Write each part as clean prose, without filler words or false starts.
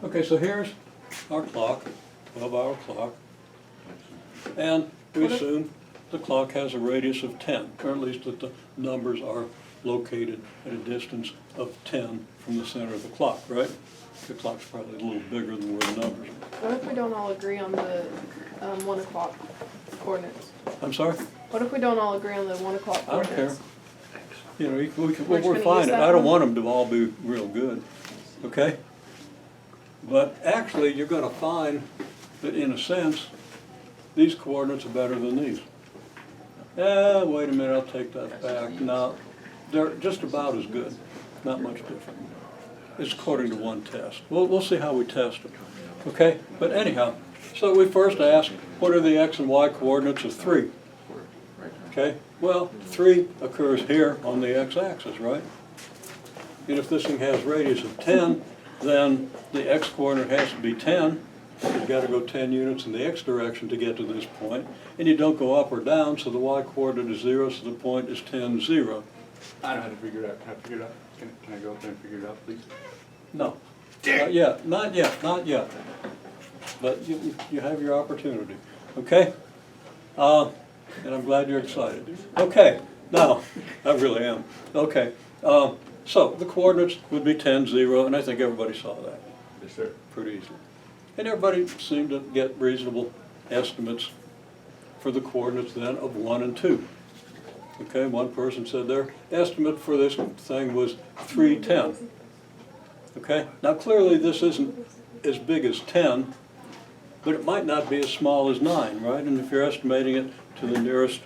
Okay, so here's our clock, 12-hour clock, and we assume the clock has a radius of 10, or at least that the numbers are located at a distance of 10 from the center of the clock, right? The clock's probably a little bigger than where the numbers are. What if we don't all agree on the 1 o'clock coordinates? I'm sorry? What if we don't all agree on the 1 o'clock I don't coordinates? care. You know, We're just we're gonna fine. use that I don't one? want them to all be real good, okay? But actually, you're gonna find that in a sense, these coordinates are better than these. Wait a minute, I'll take that back. No, they're just about as good, not much different. It's according to one test. We'll see how we test them, okay? But anyhow, so we first ask, what are the x and y coordinates of 3? Okay, well, 3 occurs here on the x-axis, right? And if this thing has radius of 10, then the x-coordinate has to be 10. You've got to go 10 units in the x direction to get to this point. And you don't go up or down, so the y-coordinate is 0, so the point is 10, 0. I know how to figure it out. Can I figure it out? Can I go up there and figure it out, please? No, not yet, not yet, not yet. But you have your opportunity, okay? And I'm glad you're excited. Okay, now, I really am. Okay, so the coordinates would be 10, 0, and I think everybody saw that Yes, sir. pretty easily. And everybody seemed to get reasonable estimates for the coordinates then of 1 and 2. Okay, one person said their estimate for this thing was 310. Okay, now clearly this isn't as big as 10, but it might not be as small as 9, right? And if you're estimating it to the nearest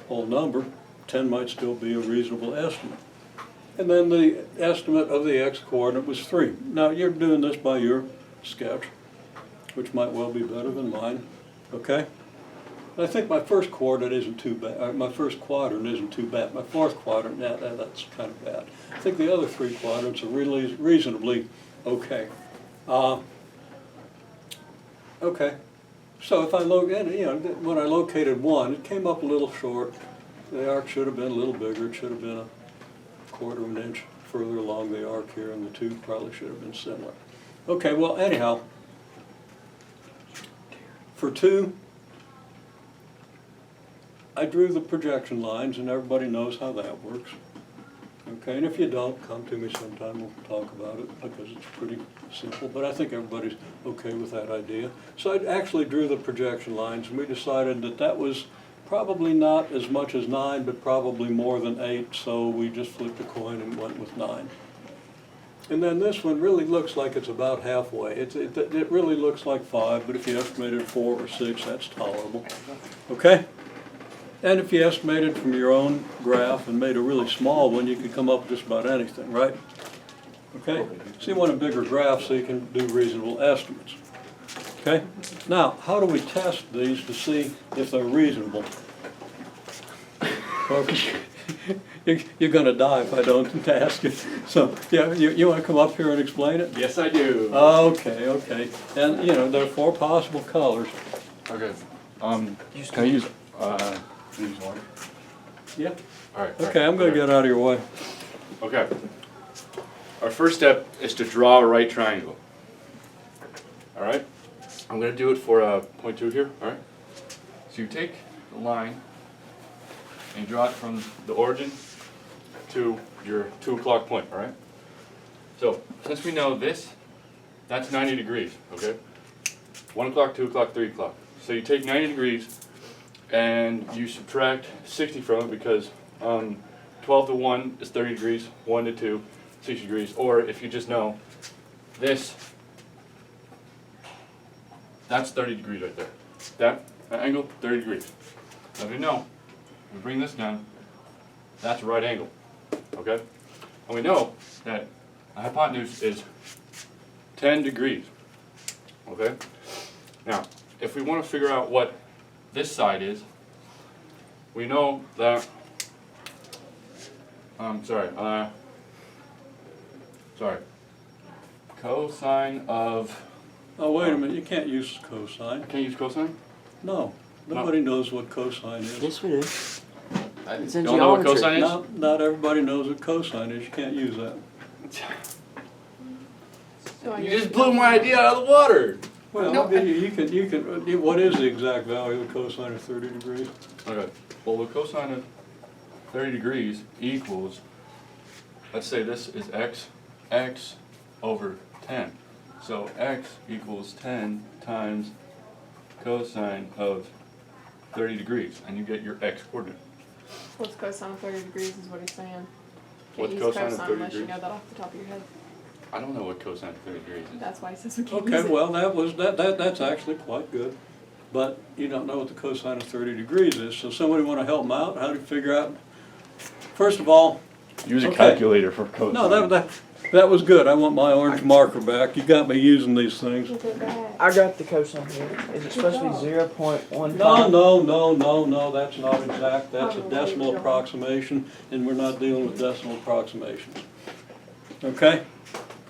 whole number, 10 might still be a reasonable estimate. And then the estimate of the x-coordinate was 3. Now you're doing this by your sketch, which might well be better than mine, okay? I think my first coordinate isn't too bad, my first quadrant isn't too bad. My fourth quadrant, that's kind of bad. I think the other 3 quadrants are really reasonably okay. Okay, so if I when I located 1, it came up a little short. The arc should have been a little bigger. It should have been a quarter of an inch further along the arc here, and the 2 probably should have been similar. Okay, well, anyhow, for 2, I drew the projection lines, and everybody knows how that works. Okay, and if you don't, come to me sometime, we'll talk about it, because it's pretty simple, but I think everybody's okay with that idea. So I actually drew the projection lines, and we decided that that was probably not as much as 9, but probably more than 8, so we just flipped a coin and went with 9. And then this one really looks like it's about halfway. It really looks like 5, but if you estimated 4 or 6, that's tolerable. Okay? And if you estimated from your own graph and made a really small one, you could come up with just about anything, right? Okay? So you want a bigger graph so you can do reasonable estimates. Okay? Now, how do we test these to see if they're reasonable? You're going to die if I don't ask you. So, yeah, you want to come up here and explain it? Yes, I do. Okay, okay. And, there are 4 possible colors. Okay. Can I use one? Yeah. All right. Okay, I'm going to get out of your way. Okay. Our first step is to draw a right triangle. All right. I'm going to do it for point 2 here. All right. So you take the line and you draw it from the origin to your 2 o'clock point. All right. So since we know this, that's 90 degrees. Okay. 1 o'clock, 2 o'clock, 3 o'clock. So you take 90 degrees and you subtract 60 from it, because 12 to 1 is 30 degrees, 1 to 2, 60 degrees. Or if you just know this, that's 30 degrees right there. That angle, 30 degrees. Now if you know, we bring this down, that's a right angle. Okay? And we know that a hypotenuse is 10 degrees. Okay? Now, if we want to figure out what this side is, we know that, cosine of, Oh, wait a minute, you can't use cosine. I can't use cosine? No, nobody knows what cosine is. Yes, we do. It's in Don't know what geometry. cosine is? Not everybody knows what cosine is, you can't use that. So I You guess just blew my idea out of the water. Well, No, you can, what is the exact value of the cosine of 30 degrees? Okay, well, the cosine of 30 degrees equals, let's say this is x over 10. So x equals 10 times cosine of 30 degrees, and you get your x coordinate. What's cosine of 30 degrees is what he's saying. What's Can't use cosine of cosine 30 unless you degrees? know that off the top of your head. I don't know what cosine of 30 degrees is. That's why he says we can't Okay, use it. well, that's actually quite good, but you don't know what the cosine of 30 degrees is, so somebody want to help them out, how to figure out? First of all, Use a Okay. calculator for cosine. no, that was good, I want my orange marker back, you got me using these things. Look at that. I got the cosine here. Is it supposed to be 0.15? No, that's not exact, that's a decimal approximation, and we're not dealing with decimal approximations. Okay?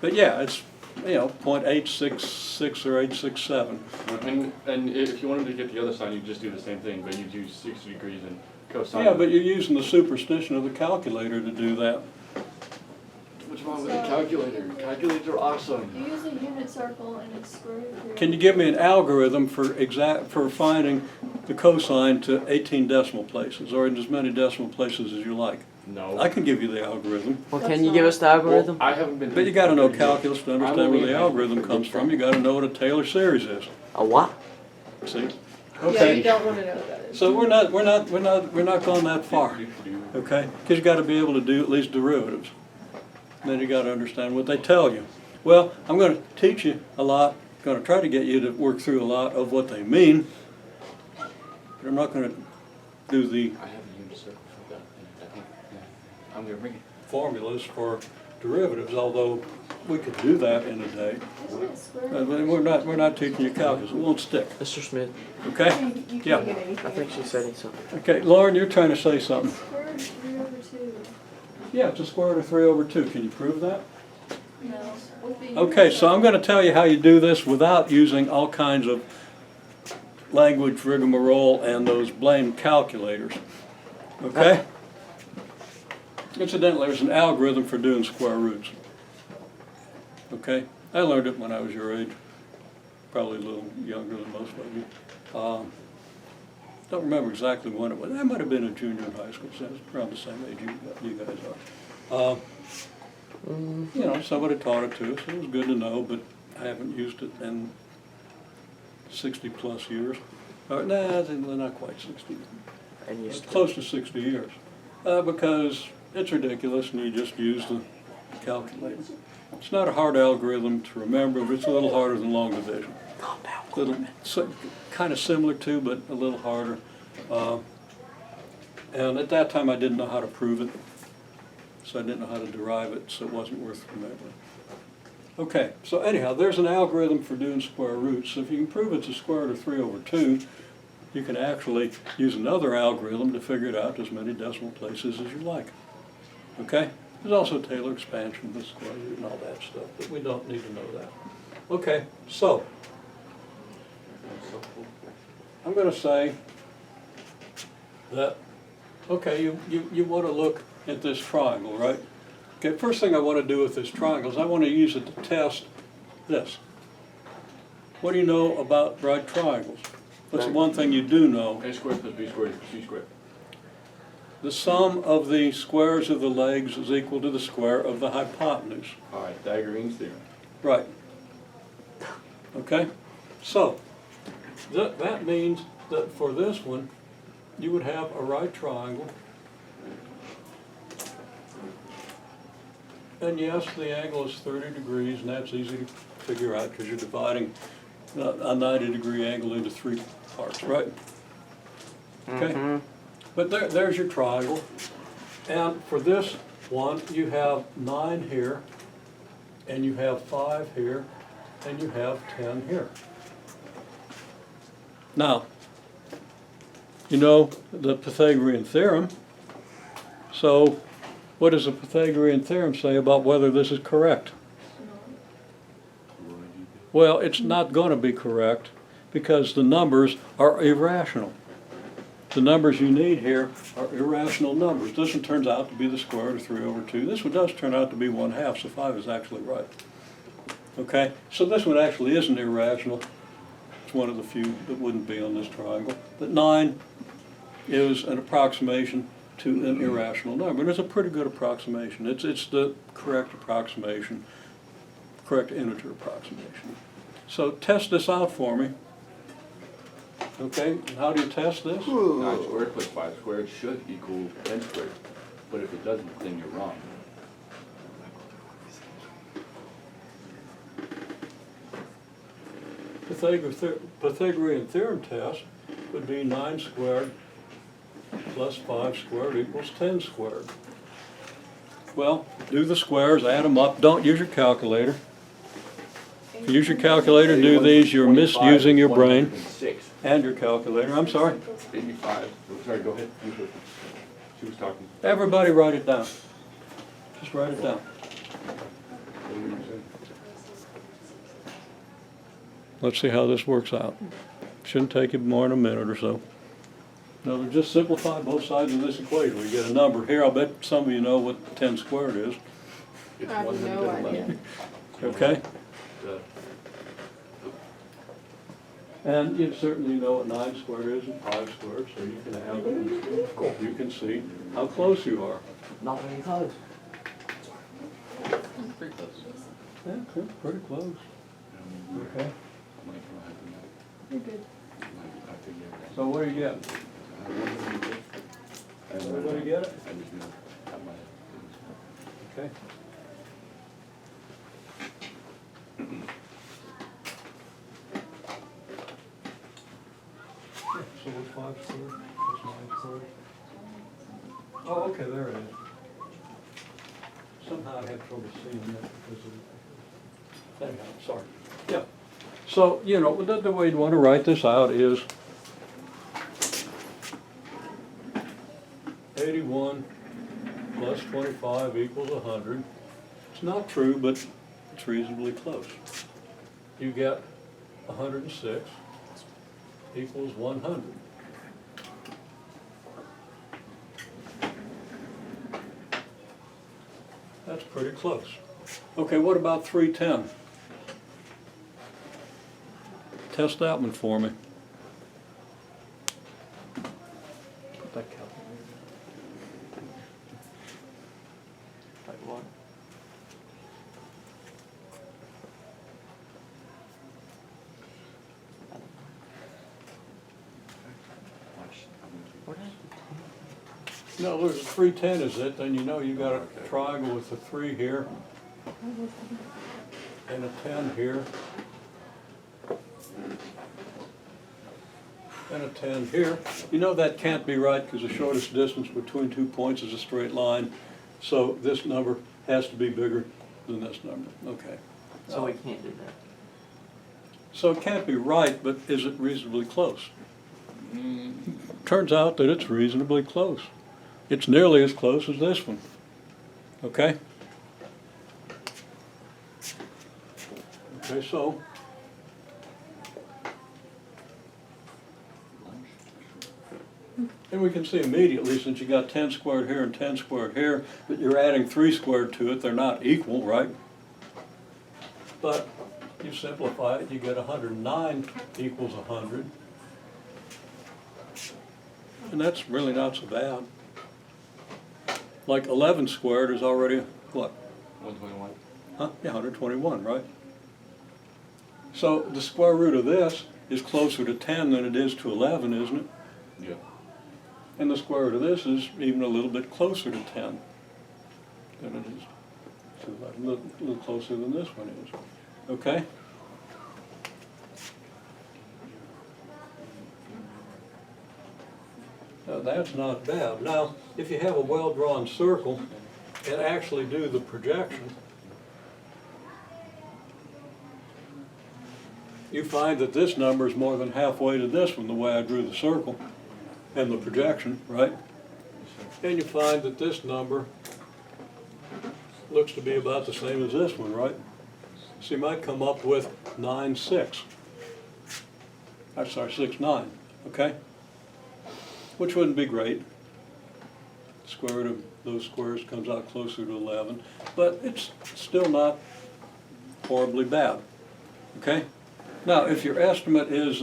But yeah, it's, 0.866 or 867. And if you wanted to get the other sign, you just do the same thing, but you do 60 degrees and cosine. Yeah, but you're using the superstition of the calculator to do that. What's wrong with the calculator? Calculators are awesome. You use a unit circle and it's square root of Can you give me an algorithm for finding the cosine to 18 decimal places, or in as many decimal places as you like? No. I can give you the algorithm, Well, That's can you give us the algorithm? Well, I haven't been. but you gotta know calculus to understand where the algorithm comes from. You gotta know what a Taylor series is, A what? see? Yeah, you Okay, don't want to know what that is. so we're not going that far, okay? Because you gotta be able to do at least derivatives. Then you gotta understand what they tell you. Well, I'm gonna teach you a lot, gonna try to get you to work through a lot of what they mean, but I'm not gonna do the I have a unit circle for that. I think, yeah. I'm gonna bring it. formulas for derivatives, although we could do that in a day. Isn't it square But root? we're not teaching you calculus, it won't stick, Mr. Smith, okay? You Yeah. can't get anything. I think she's saying something. Okay, Lauren, you're trying to say something. Square root of 3 over 2. Yeah, it's a square root of 3 over 2, can you prove that? No. With the Okay, unit so I'm gonna tell you how you do this without using all kinds of language rigmarole and those blamed calculators, okay? Incidentally, there's an algorithm for doing square roots. Okay, I learned it when I was your age, probably a little younger than most of you. Don't remember exactly when it was. I might have been a junior in high school, so it's around the same age you guys are. Somebody taught it to us. It was good to know, but I haven't used it in 60 plus years. Or, nah, not quite 60. And you It's still. close to 60 years. Because it's ridiculous and you just use the calculator. It's not a hard algorithm to remember, but it's a little harder than long division. Calm down. Kind of similar to, but a little harder. And at that time, I didn't know how to prove it, so I didn't know how to derive it, so it wasn't worth remembering. Okay, so anyhow, there's an algorithm for doing square roots. So if you can prove it's a square root of 3 over 2, you can actually use another algorithm to figure it out to as many decimal places as you like. Okay? There's also Taylor expansion, the square root and all that stuff, but we don't need to know that. Okay, so I'm going to say that, okay, you want to look at this triangle, right? Okay, first thing I want to do with this triangle is I want to use it to test this. What do you know about right triangles? What's the one thing you do know? A squared plus B squared equals C squared. The sum of the squares of the legs is equal to the square of the hypotenuse. All right, Pythagorean Theorem. Right. Okay? So, that means that for this one, you would have a right triangle. And yes, the angle is 30 degrees, and that's easy to figure out because you're dividing a 90-degree angle into 3 parts, right? Okay? But there's your triangle. And for this one, you have 9 here, and you have 5 here, and you have 10 here. Now, you know the Pythagorean Theorem. So, what does the Pythagorean Theorem say about whether this is correct? Well, it's not going to be correct because the numbers are irrational. The numbers you need here are irrational numbers. This one turns out to be the square root of 3 over 2. This one does turn out to be 1/2, so 5 is actually right. Okay, so this one actually isn't irrational. It's one of the few that wouldn't be on this triangle. But 9 is an approximation to an irrational number, and it's a pretty good approximation. It's the correct approximation, correct integer approximation. So test this out for me. Okay, and how do you test this? 9 squared plus 5 squared should equal 10 squared. But if it doesn't, then you're wrong. Pythagorean Theorem test would be 9 squared plus 5 squared equals 10 squared. Well, do the squares, add them up. Don't use your calculator. If you use your calculator and do these, you're misusing your brain 106. and your calculator. I'm sorry. 85. Oh, sorry, go ahead. She was talking. Everybody write it down. Just write it down. What were you saying? Let's see how this works out. Shouldn't take you more than a minute or so. Now, just simplify both sides of this equation. We get a number here. I'll bet some of you know what 10 squared is. It's I have no 111. idea. Okay? Uh, And you certainly know what 9 squared is and 5 squared, so you can have it. You can see how close you are. Not very close. Pretty close. Yeah, pretty close. Okay. You're good. So what do you get? Everybody get it? Okay. So what's 5 squared? What's 9 squared? Oh, okay, there it is. Somehow I had trouble seeing that because of, anyhow, sorry. Yeah. So, you know, the way you want to write this out is 81 plus 25 equals 100. It's not true, but it's reasonably close. You get 106 equals 100. That's pretty close. Okay, what about 310? Test that one for me. Put that calculator. Like what? What happened? No, there's a 310 is it, then you know you got a triangle with a 3 here and a 10 here and a 10 here. You know that can't be right because the shortest distance between 2 points is a straight line, so this number has to be bigger than this number. Okay. So we can't do that. So it can't be right, but is it reasonably close? Turns out that it's reasonably close. It's nearly as close as this one. Okay? Okay, so and we can see immediately, since you got 10 squared here and 10 squared here, that you're adding 3 squared to it. They're not equal, right? But you simplify it, you get 109 equals 100. And that's really not so bad. Like 11 squared is already, what? 121. Huh? Yeah, 121, right? So the square root of this is closer to 10 than it is to 11, isn't it? Yeah. And the square root of this is even a little bit closer to 10 than it is to 11, a little closer than this one is. Okay? Now that's not bad. Now, if you have a well-drawn circle and actually do the projection, you find that this number is more than halfway to this one, the way I drew the circle and the projection, right? And you find that this number looks to be about the same as this one, right? So you might come up with 9,6. I'm sorry, 6,9, okay? Which wouldn't be great. Square root of those squares comes out closer to 11, but it's still not horribly bad, okay? Now, if your estimate is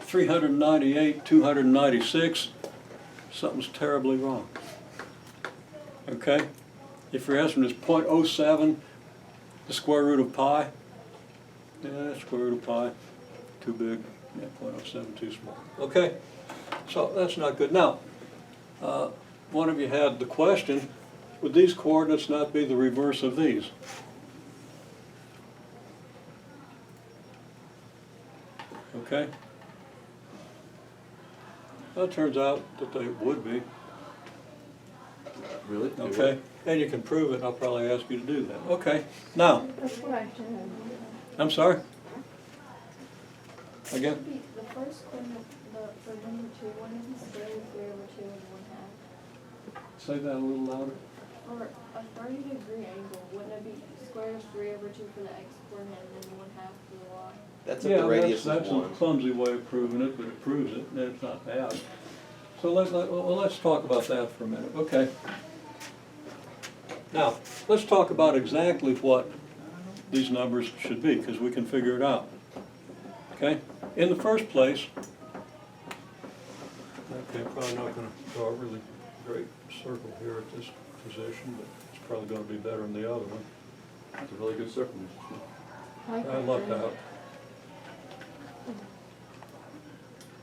398, 296, something's terribly wrong, okay? If your estimate is 0.07, the square root of pi, yeah, square root of pi, too big, yeah, 0.07 too small, okay? So that's not good. Now, one of you had the question, would these coordinates not be the reverse of these? Okay? Well, it turns out that they would be, Really? okay? And you can prove it, and I'll probably ask you to do that. Okay, now, That's what I had. I'm sorry? Again? The first one, for number 2, one of the square root 3 over 2 and 1/2. Say that a little louder. For a 30-degree angle, wouldn't it be square root of 3 over 2 for the x coordinate and then 1/2 for the y? That's if the radius that's is 1. a clumsy way of proving it, but it proves it, and it's not bad. So let's talk about that for a minute, okay? Now, let's talk about exactly what these numbers should be, because we can figure it out. Okay? In the first place, okay, probably not going to draw a really great circle here at this position, but it's probably going to be better than the other one. That's a really good circle. I lucked out.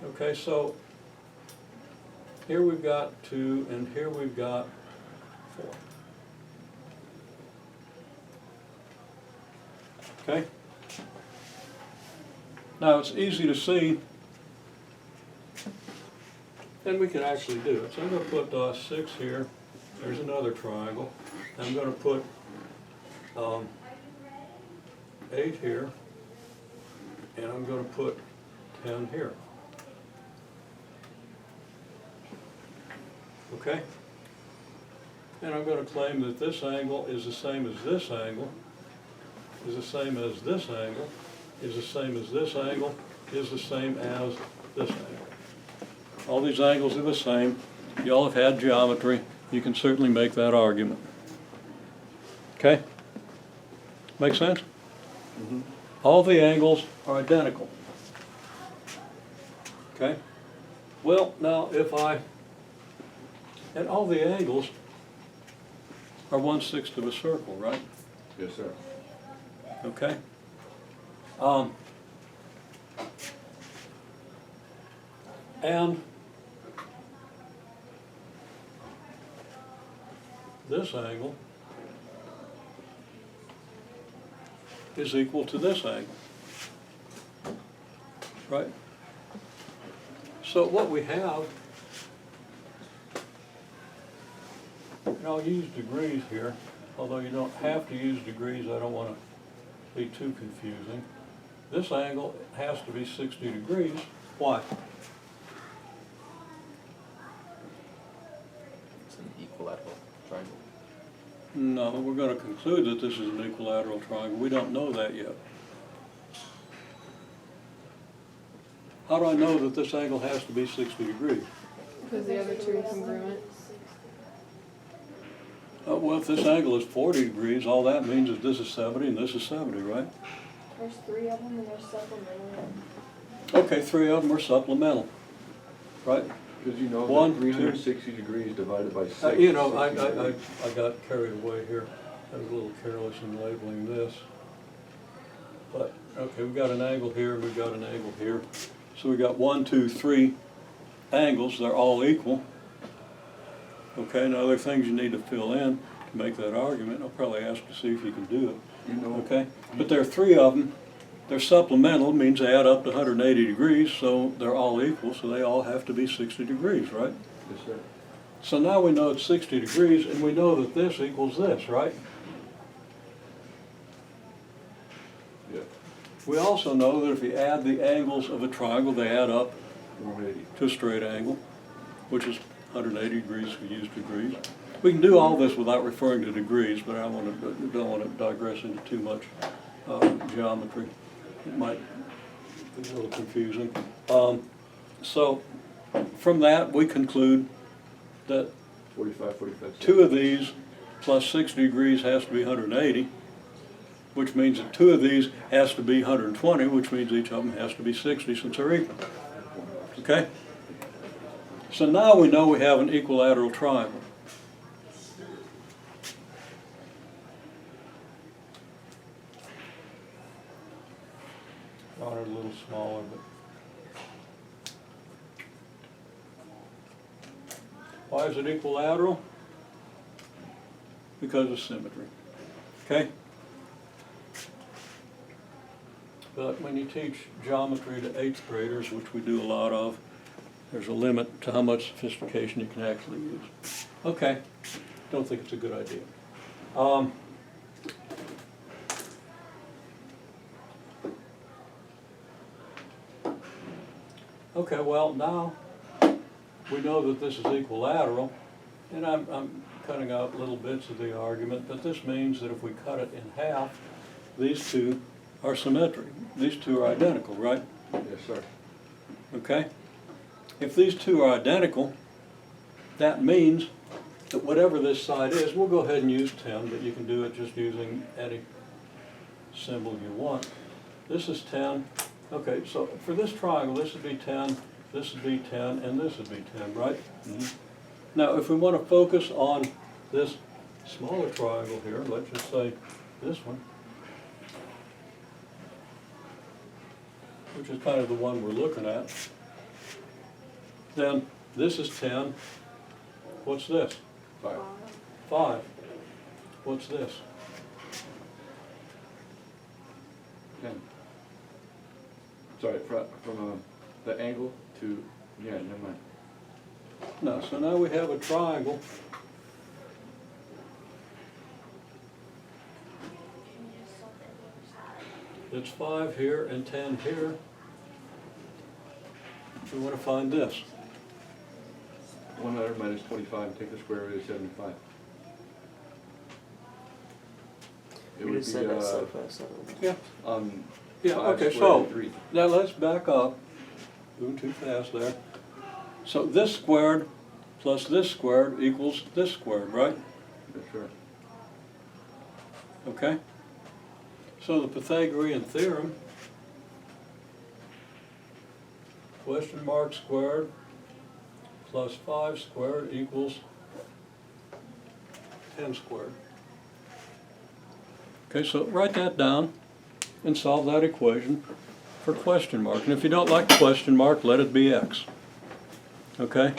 Okay, so here we've got 2, and here we've got 4. Okay? Now, it's easy to see, and we can actually do it. So I'm going to put 6 here. There's another triangle. I'm going to put 8 here, and I'm going to put 10 here. Okay? And I'm going to claim that this angle is the same as this angle, is the same as this angle, is the same as this angle, is the same as this angle. All these angles are the same. You all have had geometry. You can certainly make that argument. Okay? Make sense? Mm-hmm. All the angles are identical. Okay? Well, now if and all the angles are 1/6 of a circle, right? Yes, sir. Okay? And this angle is equal to this angle, right? So what we have, and I'll use degrees here, although you don't have to use degrees, I don't want to be too confusing. This angle has to be 60 degrees. Why? It's an equilateral triangle. No, we're going to conclude that this is an equilateral triangle. We don't know that yet. How do I know that this angle has to be 60 degrees? Because the other two are congruent. Well, if this angle is 40 degrees, all that means is this is 70 and this is 70, right? There's 3 of them and they're supplementary. Okay, 3 of them are supplemental, right? Because you know One, that 360 degrees divided by 6. You know, I got carried away here. I was a little careless in labeling this. But, okay, we've got an angle here, and we've got an angle here. So we've got 1, 2, 3 angles. They're all equal. Okay, now there are things you need to fill in to make that argument. I'll probably ask to see if you can do it. You know. Okay? But there are 3 of them. They're supplemental, means they add up to 180 degrees, so they're all equal, so they all have to be 60 degrees, right? Yes, sir. So now we know it's 60 degrees, and we know that this equals this, right? Yeah. We also know that if you add the angles of a triangle, they add up 180. to a straight angle, which is 180 degrees if we use degrees. We can do all this without referring to degrees, but I don't want to digress into too much geometry. It might be a little confusing. So from that, we conclude that 45, 45. 2 of these plus 60 degrees has to be 180, which means that two of these has to be 120, which means each of them has to be 60 since they're equal. Okay? So now we know we have an equilateral triangle. Drawn it a little smaller, but why is it equilateral? Because of symmetry. Okay? But when you teach geometry to 8th graders, which we do a lot of, there's a limit to how much sophistication you can actually use. Okay, don't think it's a good idea. Okay, well now we know that this is equilateral, and I'm cutting out little bits of the argument, but this means that if we cut it in half, these two are symmetric. These two are identical, right? Yes, sir. Okay? If these two are identical, that means that whatever this side is, we'll go ahead and use 10, but you can do it just using any symbol you want. This is 10. Okay, so for this triangle, this would be 10, this would be 10, and this would be 10, right? Mm-hmm. Now, if we want to focus on this smaller triangle here, let's just say this one, which is kind of the one we're looking at, then this is 10. What's this? 5. 5. What's this? 10. Sorry, from the angle to, yeah, never mind. No, so now we have a triangle. It's 5 here and 10 here. We want to find this. 100 minus 25, take the square root of 75. It You would just be, said that so fast. Yeah. Yeah, 5 okay, squared so root 3. now let's back up. Moving too fast there. So this squared plus this squared equals this squared, right? Yes, sir. Okay? So the Pythagorean Theorem, question mark squared plus 5 squared equals 10 squared. Okay, so write that down and solve that equation for question mark. And if you don't like question mark, let it be x. Okay?